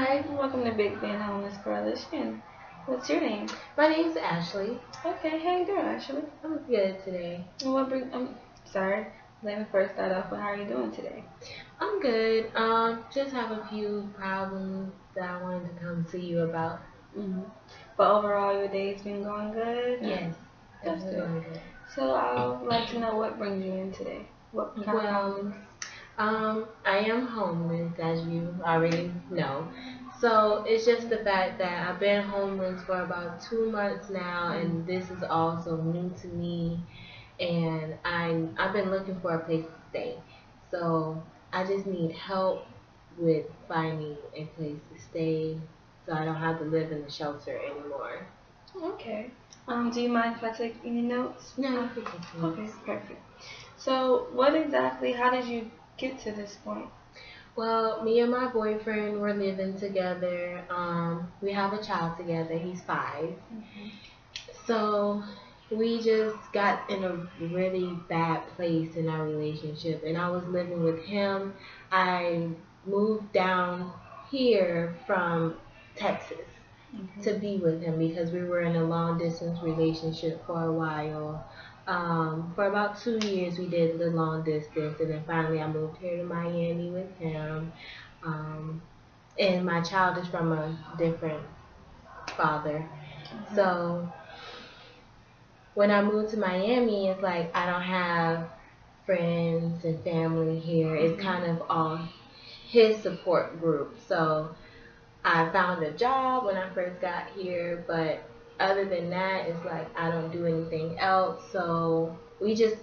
Hi, welcome to Big Ben Homeless Coalition. What's your name? My name's Ashley. Okay, how you doing, Ashley? I'm good today. And what bring? I'm sorry. Let me first start off with how are you doing today? I'm good. Just have a few problems that I wanted to come see you about. hmm But overall, your day's been going good. Yes, That's definitely good. going good. So I would like to know what brings you in today. What kind of Well, problems? I am homeless, as you already know. So it's just the fact that I've been homeless for about 2 months now, and this is also new to me. And I've been looking for a place to stay. So I just need help with finding a place to stay, so I don't have to live in the shelter anymore. Okay. Do you mind if I take any notes? No, you can continue. Okay, perfect. So what exactly? How did you get to this point? Well, me and my boyfriend were living together. We have a child together. He's 5. So we just got in a really bad place in our relationship, and I was living with him. I moved down here from Texas to be with him because we were in a long distance relationship for a while. For about 2 years, we did the long distance, and then finally I moved here to Miami with him. Um, and my child is from a different father. So when I moved to Miami, it's like I don't have friends and family here. It's kind of all his support group. So I found a job when I first got here, but other than that, it's like I don't do anything else. So we just,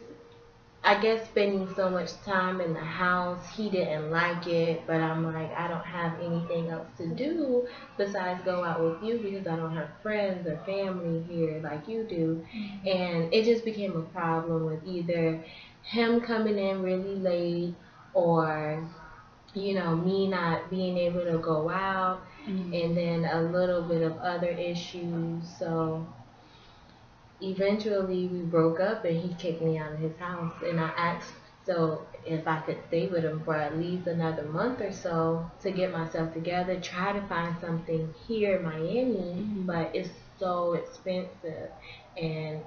I guess, spending so much time in the house, he didn't like it, but I'm like, I don't have anything else to do besides go out with you because I don't have friends or family here like you do. And it just became a problem with either him coming in really late or me not being able to go out, and then a little bit of other issues. So eventually we broke up and he kicked me out of his house, and I asked so if I could stay with him for at least another month or so to get myself together, try to find something here in Miami, but it's so expensive. And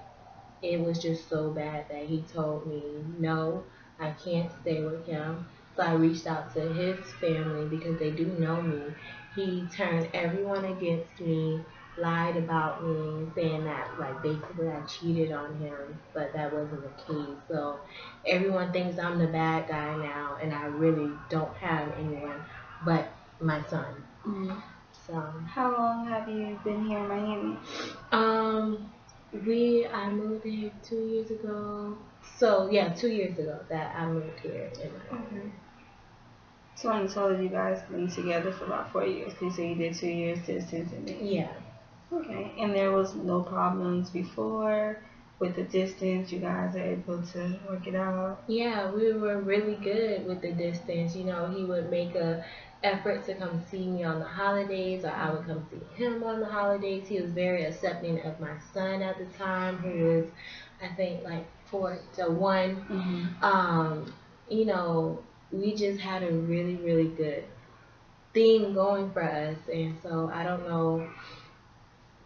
it was just so bad that he told me, no, I can't stay with him. So I reached out to his family because they do know me. He turned everyone against me, lied about me, saying that like basically I cheated on him, but that wasn't the case. So everyone thinks I'm the bad guy now, and I really don't have anyone but my son. So How long have you been here in Miami? um, I moved here 2 years ago. So yeah, 2 years ago that I moved here in Miami. Okay. So I told you guys been together for about 4 years. You say you did 2 years distance and then Yeah. okay. And there was no problems before with the distance. You guys are able to work it out. Yeah, we were really good with the distance. He would make a effort to come see me on the holidays, or I would come see him on the holidays. He was very accepting of my son at the time, who was, I think, like 4 to 1. You know, we just had a really, really good thing going for us, and so I don't know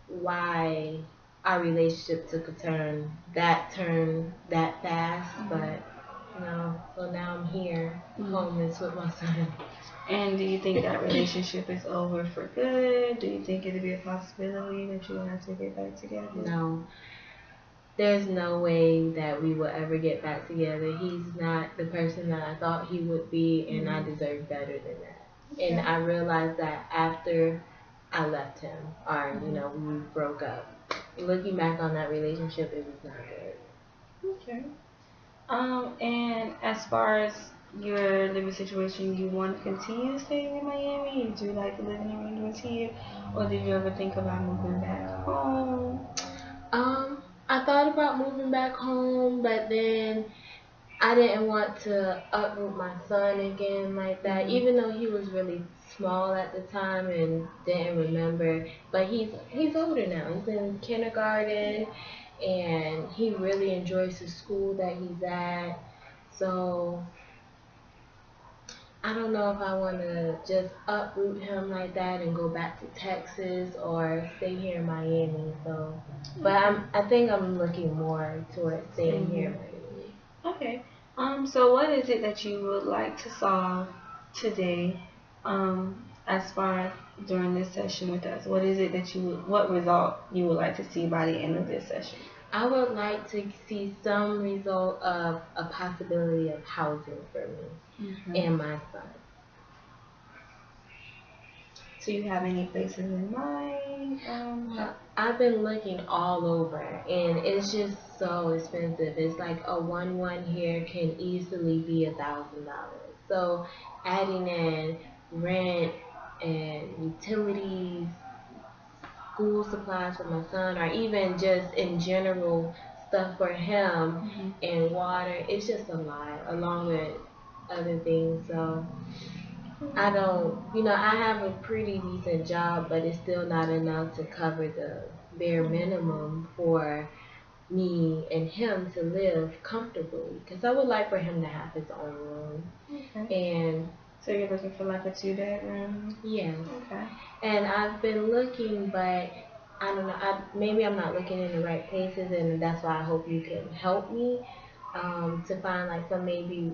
why our relationship took a turn that fast, but so now I'm here, homeless with my son. And do you think that relationship is over for good? Do you think it'd be a possibility that you have to get back together? No, there's no way that we will ever get back together. He's not the person that I thought he would be, and I deserve better than that. And I realized that after I left him, or we broke up. Looking back on that relationship, it was not good. Okay. And as far as your living situation, you want to continue staying in Miami? Do you like the living arrangements here? Or did you ever think about moving back home? I thought about moving back home, but then I didn't want to uproot my son again like that, even though he was really small at the time and didn't remember. But he's older now. He's in kindergarten, and he really enjoys the school that he's at. So I don't know if I want to just uproot him like that and go back to Texas or stay here in Miami. So, but I think I'm looking more towards staying here in Miami. Okay. So what is it that you would like to solve today, as far as during this session with us? What is it that what result you would like to see by the end of this session? I would like to see some result of a possibility of housing for me and my son. Do you have any places in mind? I've been looking all over, and it's just so expensive. It's like a 1-1 here can easily be $1,000. So adding in rent and utilities, school supplies for my son, or even just in general stuff for him and water, it's just a lot, along with other things. So I don't, I have a pretty decent job, but it's still not enough to cover the bare minimum for me and him to live comfortably. Because I would like for him to have his own room. And so you're looking for like a 2-bedroom? Yes. Okay. And I've been looking, but I don't know. Maybe I'm not looking in the right places, and that's why I hope you can help me to find like some maybe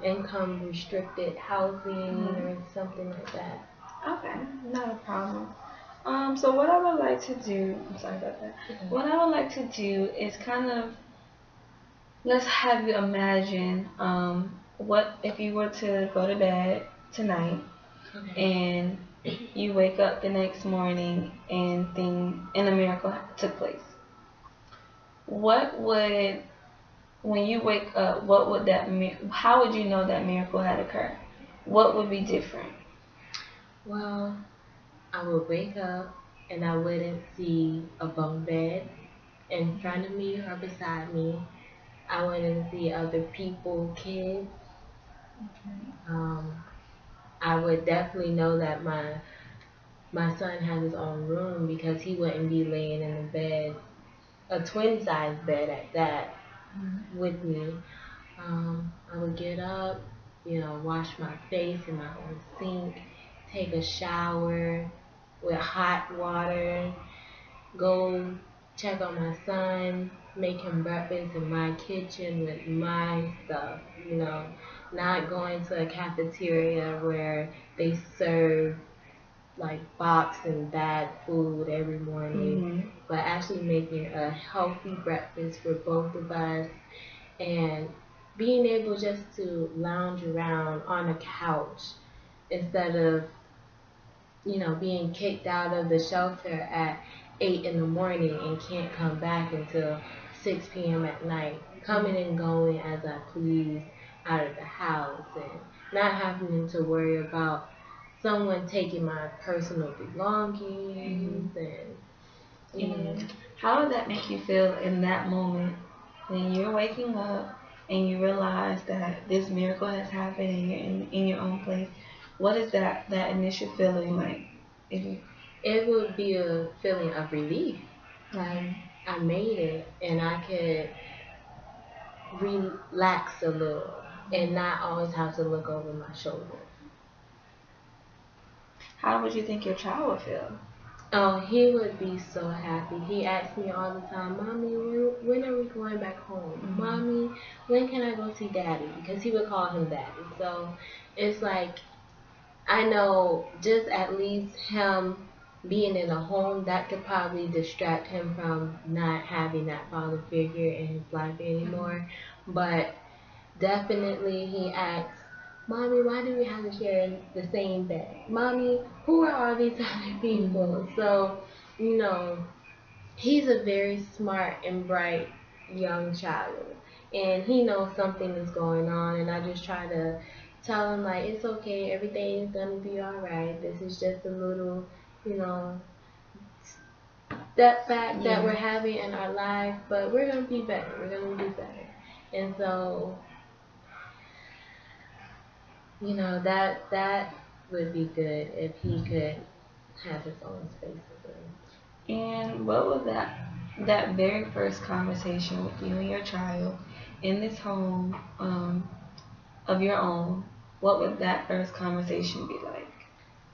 income restricted housing or something like that. Okay, not a problem. So what I would like to do, I'm sorry about that. What I would like to do is kind of, let's have you imagine, what if you were to go to bed tonight and you wake up the next morning and a miracle took place. When you wake up, how would you know that miracle had occurred? What would be different? Well, I would wake up and I wouldn't see a bunk bed in front of me or beside me. I wouldn't see other people, kids. I would definitely know that my son has his own room because he wouldn't be laying in the bed, a twin size bed at that, with me. I would get up, wash my face in my own sink, take a shower with hot water, go check on my son, make him breakfast in my kitchen with my stuff, not going to a cafeteria where they serve like boxed and bad food every morning, but actually making a healthy breakfast for both of us and being able just to lounge around on a couch instead of being kicked out of the shelter at 8 in the morning and can't come back until 6 p.m. at night, coming and going as I please out of the house and not having to worry about someone taking my personal belongings and how would that make you feel in that moment when you're waking up and you realize that this miracle has happened and you're in your own place? What is that initial feeling like? It would be a feeling of relief. Like I made it and I could relax a little and not always have to look over my shoulder. How would you think your child would feel? Oh, he would be so happy. He asks me all the time, Mommy, when are we going back home? Mommy, when can I go see Daddy? Because he would call him Daddy. So it's like, I know just at least him being in a home, that could probably distract him from not having that father figure in his life anymore. But definitely he asks, Mommy, why do we have to share the same bed? Mommy, who are all these other people? So, he's a very smart and bright young child. And he knows something is going on. And I just try to tell him, like, it's okay. Everything is going to be all right. This is just a little, step back that we're having in our life. But we're going to be better. We're going to do better. And so, that would be good if he could have his own space again. And what was that very first conversation with you and your child in this home of your own? what would that first conversation be like?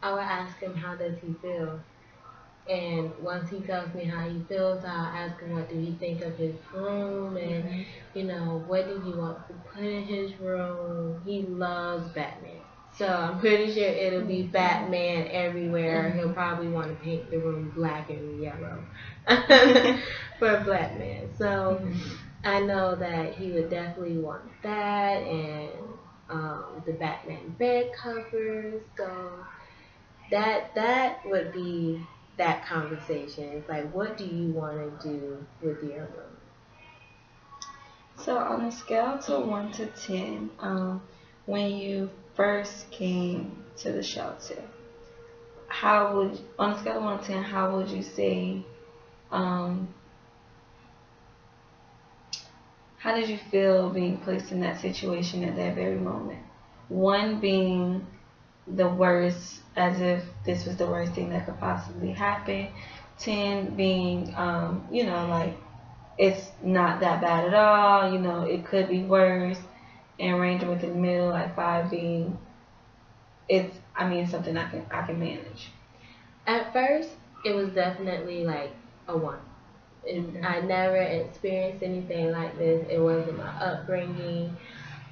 I would ask him how does he feel, and once he tells me how he feels, I'll ask him what do he think of his room, and what do he want to put in his room. He loves Batman. So I'm pretty sure it'll be Batman everywhere. He'll probably want to paint the room black and yellow for Batman. So I know that he would definitely want that, and the Batman bed covers. So that would be that conversation. It's like, what do you want to do with your room? So on a scale to 1 to 10, when you first came to the shelter, on a scale of 1 to 10, how would you say, how did you feel being placed in that situation at that very moment? 1 being the worst, as if this was the worst thing that could possibly happen. 10 being, like it's not that bad at all. It could be worse. And ranging within the middle, like 5 being, it's something I can manage. At first, it was definitely like a 1. I never experienced anything like this. It wasn't my upbringing.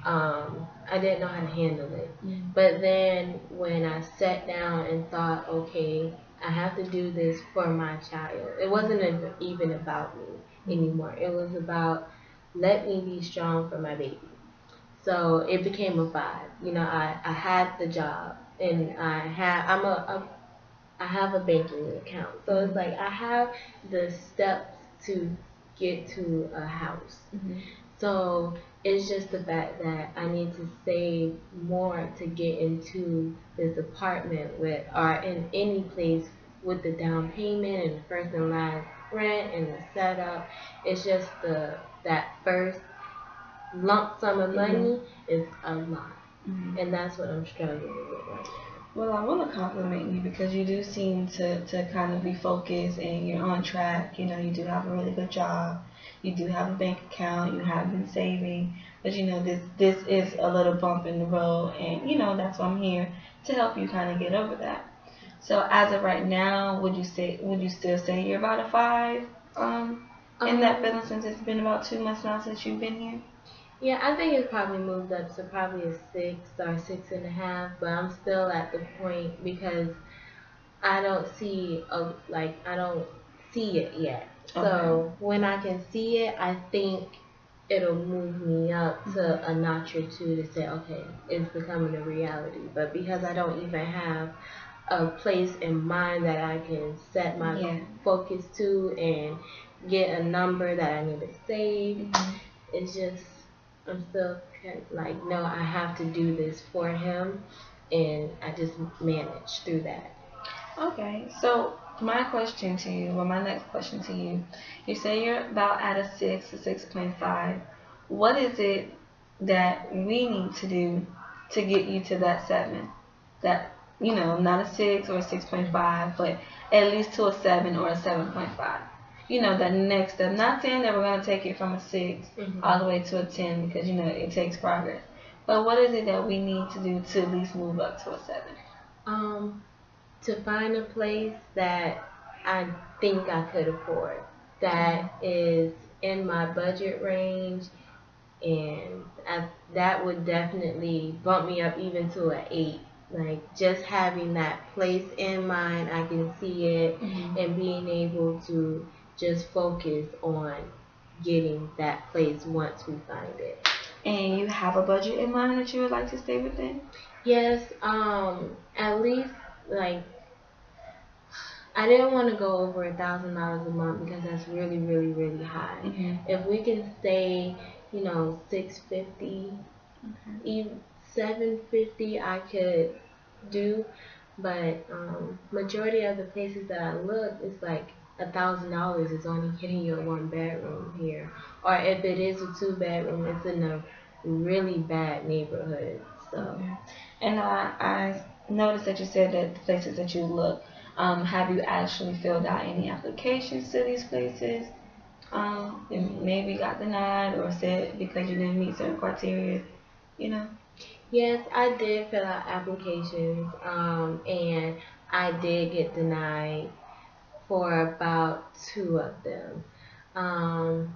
I didn't know how to handle it. But then when I sat down and thought, okay, I have to do this for my child. It wasn't even about me anymore. It was about, let me be strong for my baby. So it became a 5. I had the job, and I have a banking account. So it's like I have the steps to get to a house. So it's just the fact that I need to save more to get into this apartment or in any place with the down payment and the first and last rent and the setup. It's just that first lump sum of money is a lot. And that's what I'm struggling with right now. Well, I want to compliment you because you do seem to kind of be focused and you're on track. You do have a really good job. You do have a bank account. You have been saving. But this is a little bump in the road, and that's why I'm here to help you kind of get over that. So as of right now, would you still say you're about a 5 in that feeling, since it's been about 2 months now since you've been here? Yeah, I think it's probably moved up to probably a 6 or 6.5, but I'm still at the point because I don't see it yet. Okay. So when I can see it, I think it'll move me up to a notch or 2 to say, okay, it's becoming a reality. But because I don't even have a place in mind that I can set my focus to and get a number that I need to save, it's just, I'm still like, no, I have to do this for him, and I just manage through that. Okay, so my question to you, or my next question to you, you say you're about at a 6 to 6.5. What is it that we need to do to get you to that 7? That, not a 6 or a 6.5, but at least to a 7 or a 7.5. That next step. Not saying that we're going to take it from a 6 all the way to a 10 because, it takes progress. But what is it that we need to do to at least move up to a 7? To find a place that I think I could afford, that is in my budget range, and that would definitely bump me up even to an 8. Like, just having that place in mind, I can see it, and being able to just focus on getting that place once we find it. And you have a budget in mind that you would like to stay within? Yes, at least, like, I didn't want to go over $1,000 a month because that's really, really, really high. If we can stay, $650, even $750, I could do. But majority of the places that I look, it's like $1,000 is only getting you a 1-bedroom here, or if it is a 2-bedroom, it's in a really bad neighborhood. So, and I noticed that you said that the places that you look. Have you actually filled out any applications to these places? And maybe got denied or said because you didn't meet certain criteria, Yes, I did fill out applications, and I did get denied for about two of them. Um,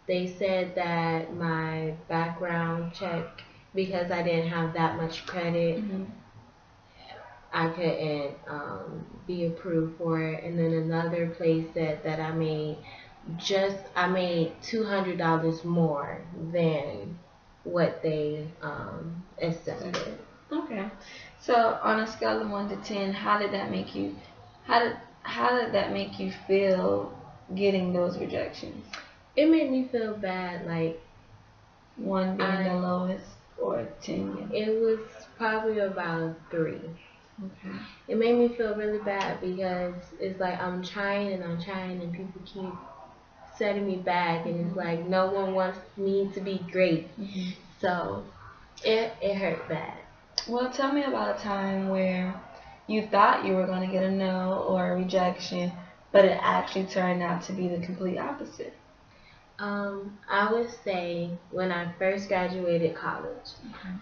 they said that my background check, because I didn't have that much credit, Mm-hmm. I couldn't be approved for it. And then another place said that I made $200 more than what they accepted. Okay. So on a scale of 1 to 10, how did that make you? How did how did that make you feel getting those rejections? It made me feel bad. Like, One being the lowest, or 10? Yeah. it was probably about a 3. Okay. It made me feel really bad because it's like I'm trying and I'm trying and people keep setting me back, and it's like no one wants me to be great. Mm-hmm. So it hurt bad. Well, tell me about a time where you thought you were going to get a no or a rejection, but it actually turned out to be the complete opposite. I would say when I first graduated college,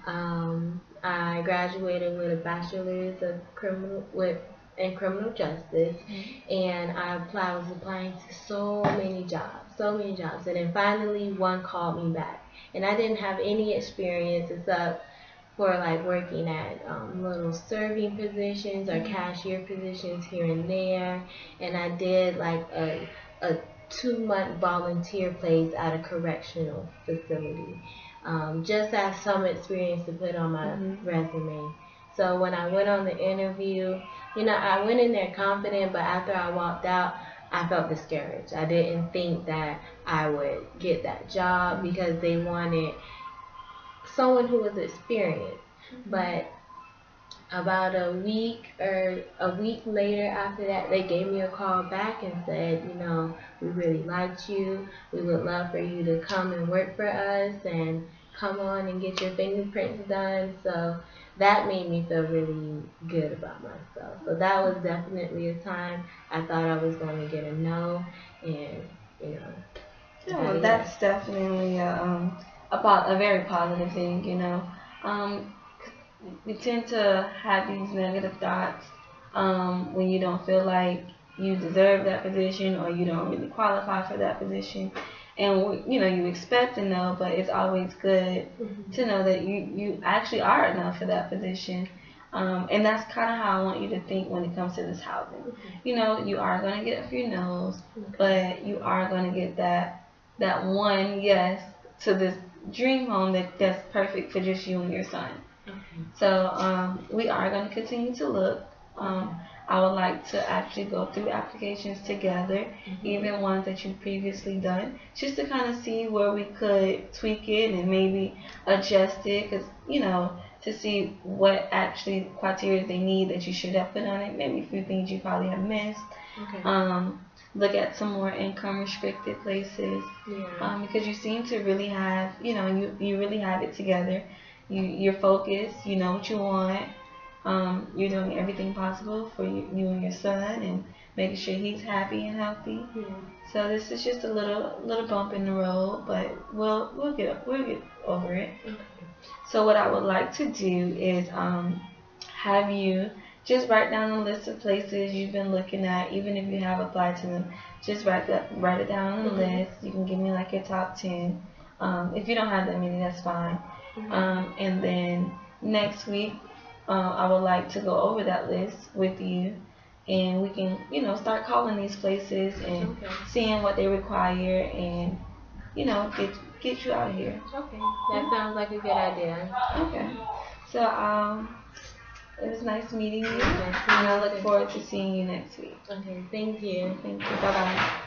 I graduated with a bachelor's of in criminal justice, and I was applying to so many jobs, and then finally one called me back, and I didn't have any experience except for like working at little serving positions or cashier positions here and there, and I did like a 2-month volunteer place at a correctional facility, just as some experience to put on my resume. So when I went on the interview, I went in there confident, but after I walked out, I felt discouraged. I didn't think that I would get that job because they wanted someone who was experienced. But about a week later after that, they gave me a call back and said, we really liked you. We would love for you to come and work for us and come on and get your fingerprints done. So that made me feel really good about myself. So that was definitely a time I thought I was going to get a no, and Yeah, that's definitely a very positive thing. We tend to have these negative thoughts when you don't feel like you deserve that position or you don't really qualify for that position, and you expect to know, but it's always good to know that you actually are enough for that position. And that's kind of how I want you to think when it comes to this housing. You are going to get a few no's, but you are going to get that one yes to this dream home that's perfect for just you and your son. So we are going to continue to look. I would like to actually go through applications together, even ones that you've previously done, just to kind of see where we could tweak it and maybe adjust it, because to see what actually criteria they need that you should have put on it, maybe a few things you probably have missed. Look at some more income restricted places, because you seem to really have, you really have it together. You're focused, you know what you want. You're doing everything possible for you and your son, and making sure he's happy and healthy. So this is just a little bump in the road, but we'll get over it. So what I would like to do is have you just write down a list of places you've been looking at, even if you have applied to them. Just write it down on the list. You can give me like your top 10. If you don't have that many, that's fine. And then next week, I would like to go over that list with you, and we can, start calling these places and seeing what they require, and get you out of here. Okay, that sounds like a good idea. Okay, so it was nice meeting you, and I look forward to seeing you next week. Okay, thank you. Thank you. Bye bye.